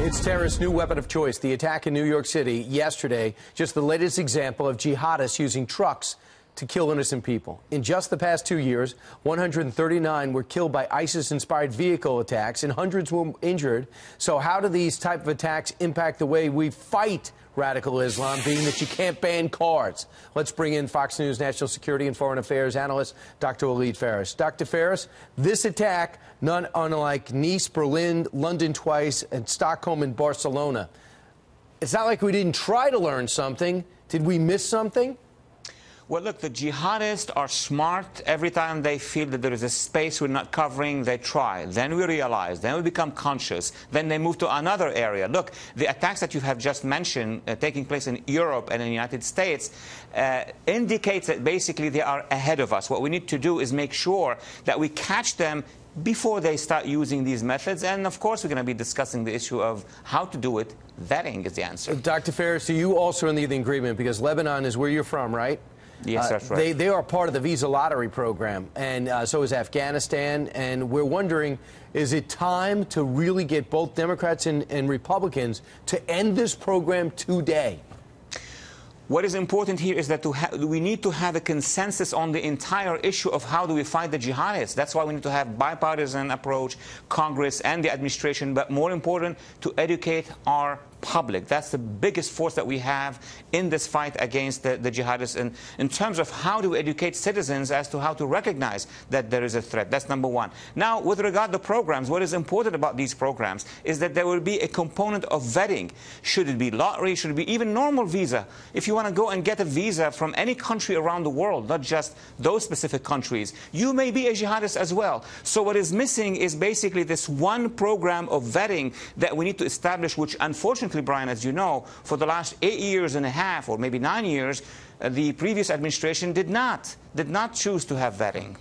It's terrorists' new weapon of choice, the attack in New York City yesterday, just the latest example of jihadists using trucks to kill innocent people. In just the past 2 years, 139 were killed by ISIS-inspired vehicle attacks and hundreds were injured. So how do these type of attacks impact the way we fight radical Islam, being that you can't ban cars? Let's bring in Fox News national security and foreign affairs analyst, Dr. Walid Phares. Dr. Phares, this attack, none unlike Nice, Berlin, London twice, and Stockholm and Barcelona. It's not like we didn't try to learn something. Did we miss something? Well, look, the jihadists are smart. Every time they feel that there is a space we're not covering, they try. Then we realize. Then we become conscious. Then they move to another area. Look, the attacks that you have just mentioned taking place in Europe and in the United States indicates that basically they are ahead of us. What we need to do is make sure that we catch them before they start using these methods. And, of course, we're going to be discussing the issue of how to do it. Vetting is the answer. Dr. Phares, so you also in the agreement, because Lebanon is where you're from, right? Yes, that's right. They are part of the visa lottery program, and so is Afghanistan. And we're wondering, is it time to really get both Democrats and Republicans to end this program today? What is important here is that we need to have a consensus on the entire issue of how do we fight the jihadists. That's why we need to have bipartisan approach, Congress and the administration, but more important, to educate our public. That's the biggest force that we have in this fight against the jihadists. And in terms of how to educate citizens as to how to recognize that there is a threat. That's number one. Now, with regard to programs, what is important about these programs is that there will be a component of vetting. Should it be lottery? Should it be even normal visa? If you want to go and get a visa from any country around the world, not just those specific countries, you may be a jihadist as well. So what is missing is basically this one program of vetting that we need to establish, which unfortunately, Brian, as you know, for the last 8 years and a half, or maybe 9 years, the previous administration did not choose to have vetting.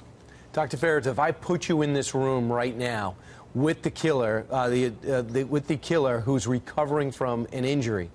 Dr. Phares, if I put you in this room right now with the killer, with the killer who's recovering from an injury,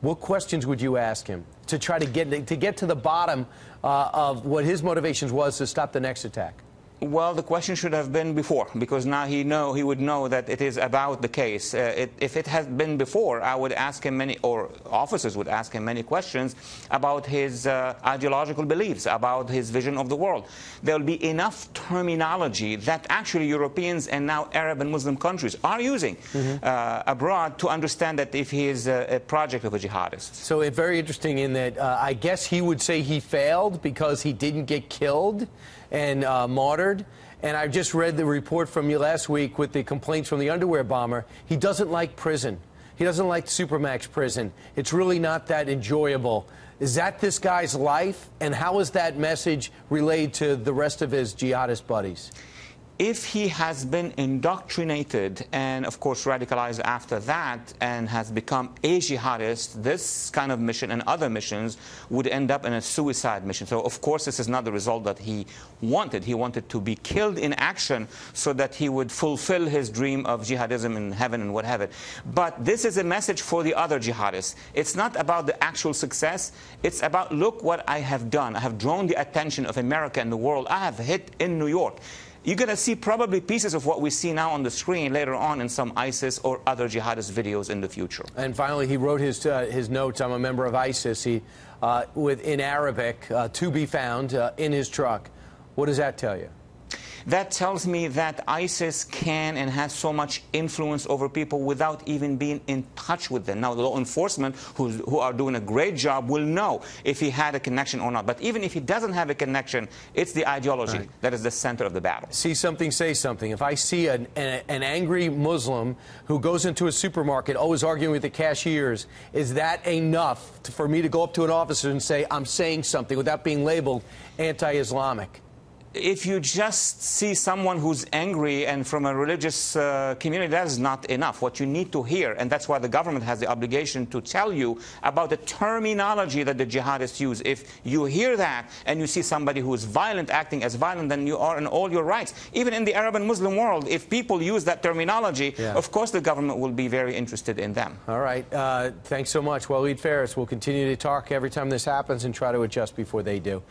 what questions would you ask him to try to get to the bottom of what his motivations was to stop the next attack? Well, the question should have been before, because now he would know that it is about the case. If it had been before, I would ask him or officers would ask him many questions about his ideological beliefs, about his vision of the world. There will be enough terminology that actually Europeans and now Arab and Muslim countries are using abroad to understand that if he is a project of a jihadist. So it's very interesting in that I guess he would say he failed because he didn't get killed and martyred. And I just read the report from you last week with the complaints from the underwear bomber. He doesn't like prison. He doesn't like Supermax prison. It's really not that enjoyable. Is that this guy's life? And how is that message relayed to the rest of his jihadist buddies? If he has been indoctrinated and, of course, radicalized after that and has become a jihadist, this kind of mission and other missions would end up in a suicide mission. So, of course, this is not the result that he wanted. He wanted to be killed in action so that he would fulfill his dream of jihadism in heaven and what have it. But this is a message for the other jihadists. It's not about the actual success. It's about, look what I have done. I have drawn the attention of America and the world. I have hit in New York. You're going to see probably pieces of what we see now on the screen later on in some ISIS or other jihadist videos in the future. And finally, he wrote his notes. I'm a member of ISIS. In Arabic, to be found in his truck. What does that tell you? That tells me that ISIS can and has so much influence over people without even being in touch with them. Now, the law enforcement, who are doing a great job, will know if he had a connection or not. But even if he doesn't have a connection, it's the ideology that is the center of the battle. See something, say something. If I see an angry Muslim who goes into a supermarket, always arguing with the cashiers, is that enough for me to go up to an officer and say, I'm saying something without being labeled anti-Islamic? If you just see someone who's angry and from a religious community, that is not enough. What you need to hear, and that's why the government has the obligation to tell you about the terminology that the jihadists use. If you hear that and you see somebody who is violent, acting as violent, then you are in all your rights. Even in the Arab and Muslim world, if people use that terminology, of course the government will be very interested in them. All right. Thanks so much. Walid Phares. We'll continue to talk every time this happens and try to adjust before they do.